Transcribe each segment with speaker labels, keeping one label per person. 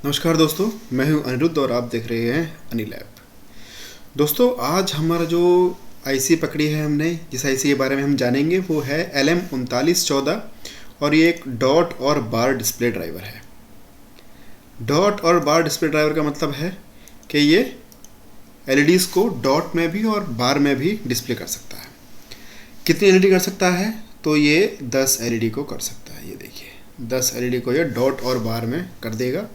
Speaker 1: नमस्कार दोस्तों, मैं हूं अनिरुद्ध और आप देख रहे हैं अनिल ऐप। दोस्तों, आज हमारा जो आईसी पकड़ी है हमने, जिस आईसी के बारे में हम जानेंगे वो है LM3914 और ये एक डॉट और बार डिस्प्ले ड्राइवर है। डॉट और बार डिस्प्ले ड्राइवर का मतलब है कि ये एलईडीज़ को डॉट में भी और बार में भी डिस्प्ले कर सकता है। कितनी एलईडी कर सकता है? तो ये 10 एलईडी को कर सकता है। ये देखिए, 10 एलईडी को ये डॉट और बार में कर देगा।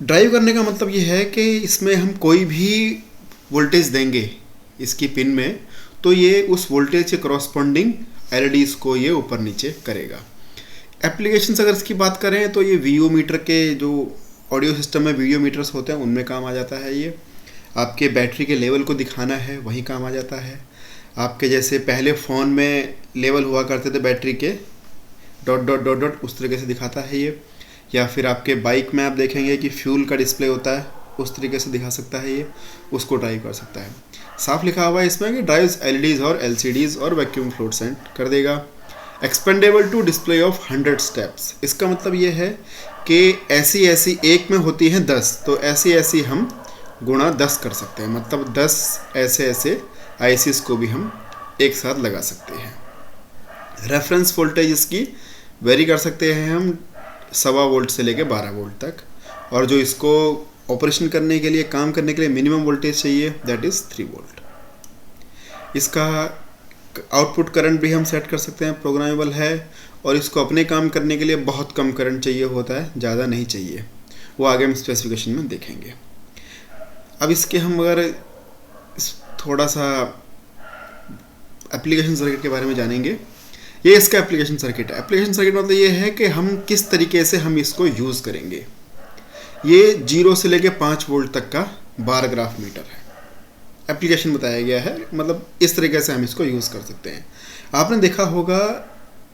Speaker 1: ड्राइव करने का मतलब ये है कि इसमें हम कोई भी वोल्टेज देंगे इसकी पिन में, तो ये उस वोल्टेज के करॉस्पॉन्डिंग एलईडीज़ को ये ऊपर नीचे करेगा। एप्लीकेशंस अगर इसकी बात करें तो ये वीओ मीटर के जो ऑडियो सिस्टम में वीओ मीटर्स होते हैं उनमें काम आ जाता है। ये आपके बैटरी के लेवल को दिखाना है, वहीं काम आ जाता है। आपके जैसे पहले फ़ोन में लेवल हुआ करते थे बैटरी के, डॉट डॉट डॉट डॉट, उस तरीके से दिखाता है ये। या फिर आपके बाइक में आप देखेंगे कि फ्यूल का डिस्प्ले होता है, उस तरीके से दिखा सकता है ये, उसको ड्राइव कर सकता है। साफ लिखा हुआ है इसमें कि ड्राइव्स एलईडीज़ और एलसीडीज़ और वैक्यूम फ्लोरेसेंट कर देगा। Expendable to display of 100 steps, इसका मतलब ये है कि ऐसी ऐसी एक में होती हैं 10, तो ऐसी ऐसी हम गुणा 10 कर सकते हैं। मतलब 10 ऐसे ऐसे आईसीस को भी हम एक साथ लगा सकते हैं। रेफरेंस वोल्टेज इसकी वेरी कर सकते हैं हम 1.25 वोल्ट से लेके 12 वोल्ट तक, और जो इसको ऑपरेशन करने के लिए, काम करने के लिए मिनिमम वोल्टेज चाहिए, दैट इज़ 3 वोल्ट। इसका आउटपुट करंट भी हम सेट कर सकते हैं, प्रोग्रामेबल है। और इसको अपने काम करने के लिए बहुत कम करंट चाहिए होता है, ज़्यादा नहीं चाहिए, वो आगे हम स्पेसिफिकेशन में देखेंगे। अब इसके हम अगर थोड़ा सा एप्लीकेशन सर्किट के बारे में जानेंगे। ये इसका एप्लीकेशन सर्किट है। एप्लीकेशन सर्किट मतलब ये है कि हम किस तरीके से हम इसको यूज़ करेंगे। ये 0 से लेके 5 वोल्ट तक का बार ग्राफ मीटर है, एप्लीकेशन बताया गया है। मतलब इस तरीके से हम इसको यूज़ कर सकते हैं। आपने देखा होगा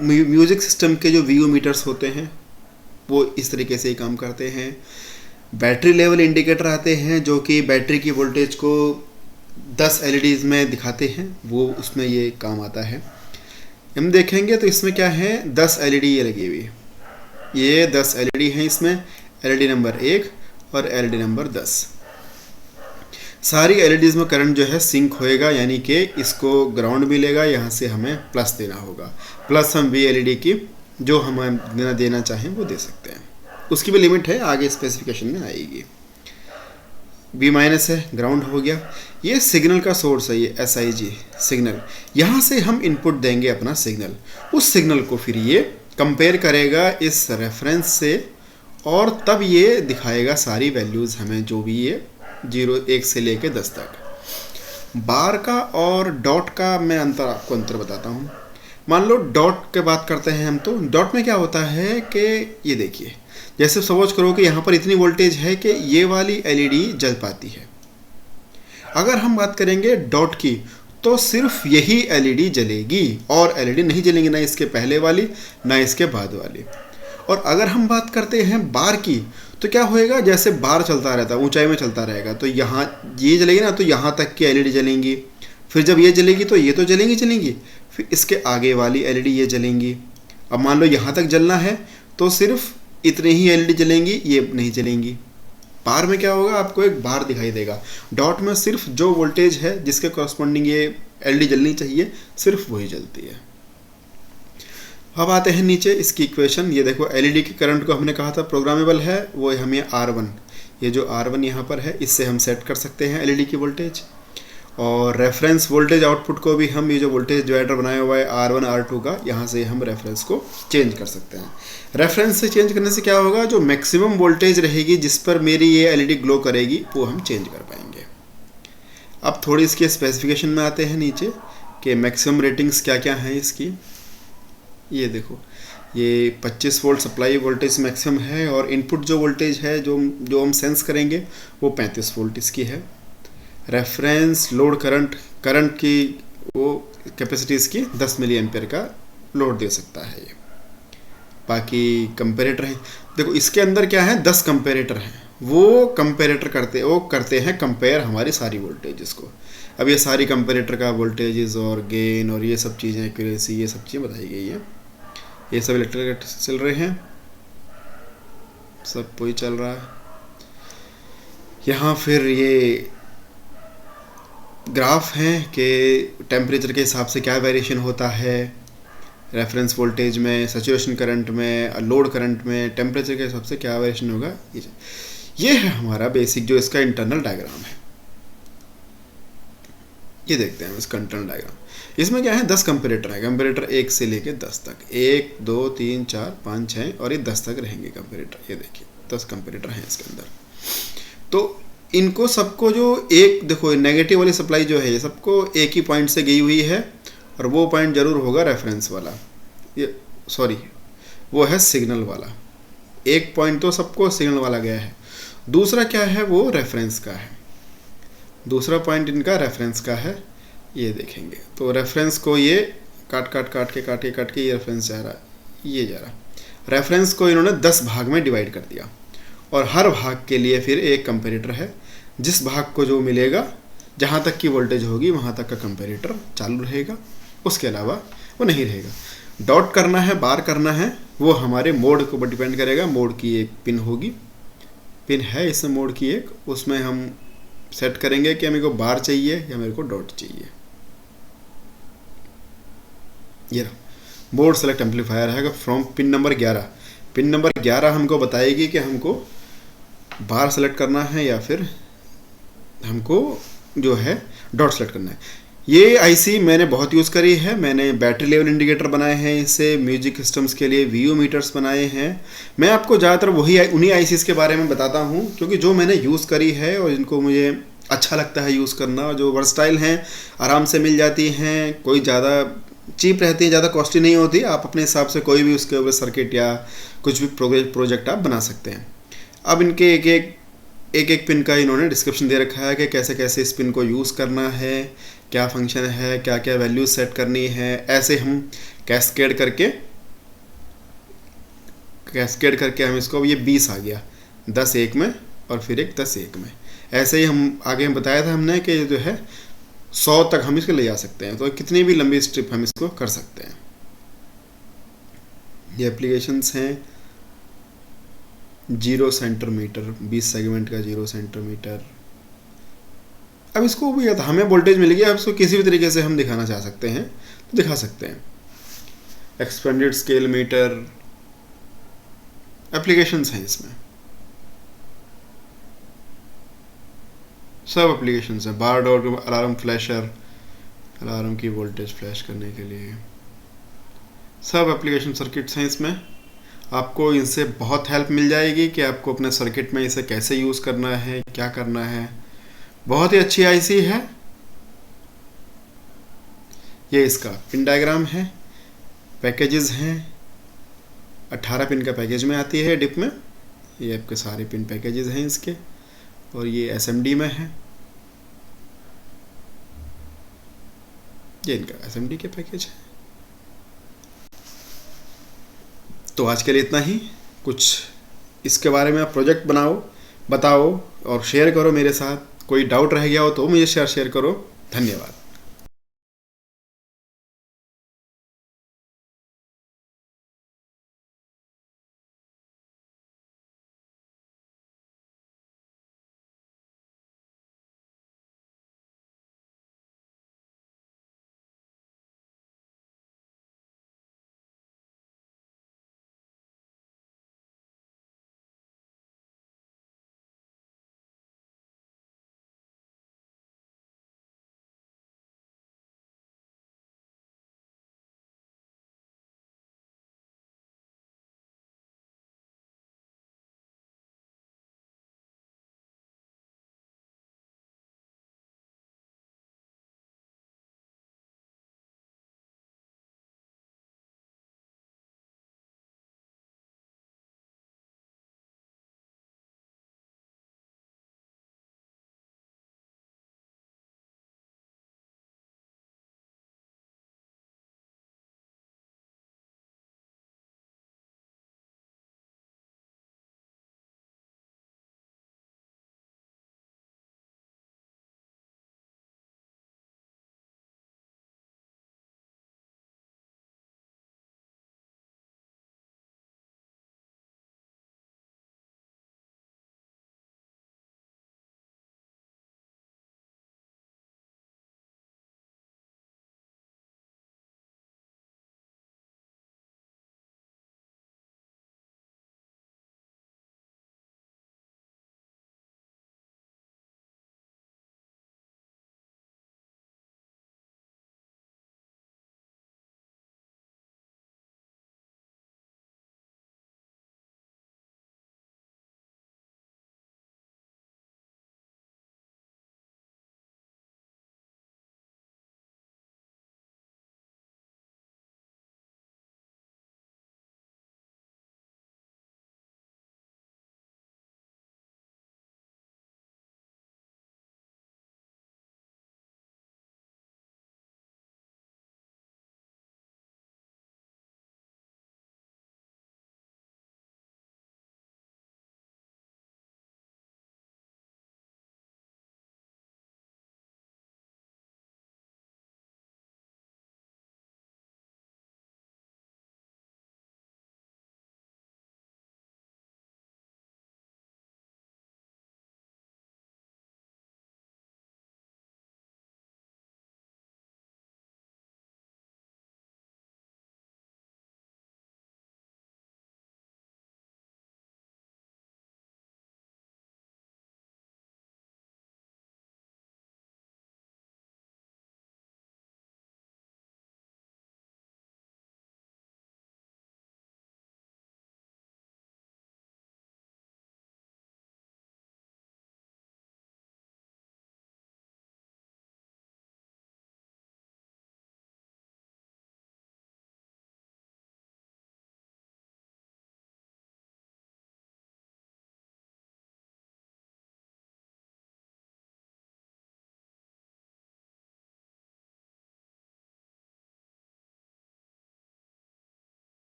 Speaker 1: म्यूज़िक सिस्टम के जो वीओ मीटर्स होते हैं वो इस तरीके से ही काम करते हैं। बैटरी लेवल इंडिकेटर आते हैं जो कि बैटरी की वोल्टेज को 10 एलईडीज़ में दिखाते हैं, वो उसमें ये काम आता है। हम देखेंगे तो इसमें क्या है, 10 एलईडी ये लगी हुई। ये 10 एलईडी हैं इसमें, एलईडी नंबर 1 और एलईडी नंबर 10। सारी एलईडीज़ में करंट जो है सिंक होएगा, यानी कि इसको ग्राउंड मिलेगा, यहाँ से हमें प्लस देना होगा। प्लस हम वी एलईडी की जो हम देना चाहें वो दे सकते हैं, उसकी भी लिमिट है, आगे स्पेसिफिकेशन में आएगी। बी माइनस है, ग्राउंड हो गया। ये सिग्नल का सोर्स है, ये SIG सिग्नल। यहाँ से हम इनपुट देंगे अपना सिग्नल, उस सिग्नल को फिर ये कंपेयर करेगा इस रेफरेंस से, और तब ये दिखाएगा सारी वैल्यूज़ हमें, जो भी ये 0, 1 से लेके 10 तक। बार का और डॉट का मैं आपको अंतर बताता हूँ। मान लो डॉट के बात करते हैं हम, तो डॉट में क्या होता है कि ये देखिए, जैसे सपोज करो कि यहाँ पर इतनी वोल्टेज है कि ये वाली एलईडी जल पाती है। अगर हम बात करेंगे डॉट की, तो सिर्फ यही एलईडी जलेगी और एलईडी नहीं जलेंगी, ना इसके पहले वाली ना इसके बाद वाली। और अगर हम बात करते हैं बार की, तो क्या होएगा, जैसे बार चलता रहता है, ऊंचाई में चलता रहेगा, तो यहाँ ये जलेगी ना, तो यहाँ तक की एलईडी जलेंगी। फिर जब ये जलेगी तो ये तो जलेंगी, फिर इसके आगे वाली एलईडी ये जलेंगी। अब मान लो यहाँ तक जलना है तो सिर्फ इतनी ही एलईडी जलेंगी, ये नहीं जलेंगी। बार में क्या होगा, आपको एक बार दिखाई देगा। डॉट में सिर्फ जो वोल्टेज है जिसके करस्पॉन्डिंग ये एलईडी जलनी चाहिए, सिर्फ वही जलती है। अब आते हैं नीचे इसकी इक्वेशन। ये देखो, एलईडी के करंट को हमने कहा था प्रोग्रामेबल है, वो हम ये R1, ये जो R1 यहाँ पर है, इससे हम सेट कर सकते हैं एलईडी की वोल्टेज। और रेफरेंस वोल्टेज आउटपुट को भी हम, ये जो वोल्टेज डिवाइडर बनाया हुआ है R1 R2 का, यहाँ से हम रेफरेंस को चेंज कर सकते हैं। रेफरेंस से चेंज करने से क्या होगा, जो मैक्सिमम वोल्टेज रहेगी जिस पर मेरी ये एलईडी ग्लो करेगी, वो हम चेंज कर पाएंगे। अब थोड़ी इसके स्पेसिफिकेशन में आते हैं नीचे कि मैक्सिमम रेटिंग्स क्या क्या हैं इसकी। ये देखो, ये 25 वोल्ट सप्लाई वोल्टेज मैक्सिमम है, और इनपुट जो वोल्टेज है जो हम सेंस करेंगे वो 35 वोल्ट इसकी है। रेफरेंस लोड करंट की वो कैपेसिटी इसकी 10 मिली एम्पेयर का लोड दे सकता है ये। बाकी कंपेरेटर है, देखो इसके अंदर क्या है, 10 कंपेरेटर हैं, वो कंपेरेटर करते हैं कंपेयर हमारी सारी वोल्टेजेस को। अब ये सारी कंपेरेटर का वोल्टेजेस और गेन और ये सब चीज़ें, एक्यूरेसी, ये सब चीज़ें बताई गई है। ये सब इलेक्ट्रिकल चल रहे हैं। सब वही चल रहा है। यहाँ फिर ये ग्राफ हैं कि टेम्परेचर के हिसाब से क्या वेरिएशन होता है, रेफरेंस वोल्टेज में, सैचुरेशन करंट में, लोड करंट में, टेम्परेचर के हिसाब से क्या वेरिएशन होगा। ये है हमारा बेसिक जो इसका इंटरनल डायग्राम है। ये देखते हैं इसका इंटरनल डायग्राम। इसमें क्या है, 10 कंपेरेटर है। कंपेरेटर 1 से लेके 10 तक, 1 2 3 4 5 6 और ये 10 तक रहेंगे कंपेरेटर। ये देखिए 10 कंपेरेटर हैं इसके अंदर। तो इनको सबको जो एक देखो नेगेटिव वाली सप्लाई जो है ये सबको एक ही पॉइंट से गई हुई है, और वो पॉइंट जरूर होगा रेफरेंस वाला, ये सॉरी वो है सिग्नल वाला। एक पॉइंट तो सबको सिग्नल वाला गया है, दूसरा क्या है वो रेफरेंस का है, दूसरा पॉइंट इनका रेफरेंस का है। ये देखेंगे तो रेफरेंस को ये काट के ये रेफरेंस जा रहा है, ये जा रहा। रेफरेंस को इन्होंने 10 भाग में डिवाइड कर दिया, और हर भाग के लिए फिर एक कंपेरेटर है। जिस भाग को जो मिलेगा, जहाँ तक की वोल्टेज होगी वहाँ तक का कंपेरेटर चालू रहेगा, उसके अलावा वो नहीं रहेगा। डॉट करना है, बार करना है, वो हमारे मोड के ऊपर डिपेंड करेगा। मोड की एक पिन होगी, पिन है इसमें मोड की एक, उसमें हम सेट करेंगे कि मेरे को बार चाहिए या मेरे को डॉट चाहिए। ये मोड सेलेक्ट एम्पलीफायर है from pin number 11। Pin number 11 हमको बताएगी कि हमको बार सेलेक्ट करना है या फिर हमको जो है डॉट सेलेक्ट करना है। ये आईसी मैंने बहुत यूज़ करी है। मैंने बैटरी लेवल इंडिकेटर बनाए हैं इससे, म्यूजिक सिस्टम्स के लिए वीयू मीटर्स बनाए हैं। मैं आपको ज़्यादातर उन्हीं आईसीज़ के बारे में बताता हूँ क्योंकि जो मैंने यूज़ करी है और जिनको मुझे अच्छा लगता है यूज़ करना, जो वर्सटाइल हैं, आराम से मिल जाती हैं, कोई ज़्यादा चीप रहती है, ज़्यादा कॉस्टली नहीं होती। आप अपने हिसाब से कोई भी उसके ऊपर सर्किट या कुछ भी प्रोजेक्ट आप बना सकते हैं। अब इनके एक पिन का इन्होंने डिस्क्रिप्शन दे रखा है कि कैसे कैसे इस पिन को यूज़ करना है, क्या फंक्शन है, क्या क्या वैल्यूज सेट करनी है। ऐसे हम कैस्केड करके हम इसको, ये 20 आ गया 10 एक में और फिर एक 10 एक में। ऐसे ही हम आगे बताया था हमने कि जो है 100 तक हम इसको ले जा सकते हैं, तो कितनी भी लंबी स्ट्रिप हम इसको कर सकते हैं। ये एप्लीकेशंस हैं 0 सेंटीमीटर, 20 सेगमेंट का 0 सेंटीमीटर। अब इसको भी हमें वोल्टेज मिल गया, अब इसको किसी भी तरीके से हम दिखाना चाह सकते हैं तो दिखा सकते हैं। एक्सपेंडेड स्केल मीटर, एप्लीकेशंस हैं इसमें, सब एप्लीकेशंस हैं। बार डॉट, अलार्म फ्लैशर, अलार्म की वोल्टेज फ्लैश करने के लिए, सब एप्लीकेशन सर्किट्स हैं इसमें। आपको इनसे बहुत हेल्प मिल जाएगी कि आपको अपने सर्किट में इसे कैसे यूज़ करना है, क्या करना है। बहुत ही अच्छी आईसी है। ये इसका पिन डायग्राम है, पैकेजेस हैं, 18 पिन का पैकेज में आती है डिप में। ये आपके सारे पिन पैकेजेस हैं इसके, और ये एसएमडी में है, ये इनका एसएमडी के पैकेज है। तो आज के लिए इतना ही। कुछ इसके बारे में आप प्रोजेक्ट बनाओ, बताओ और शेयर करो मेरे साथ। कोई डाउट रह गया हो तो मुझे शेयर करो। धन्यवाद।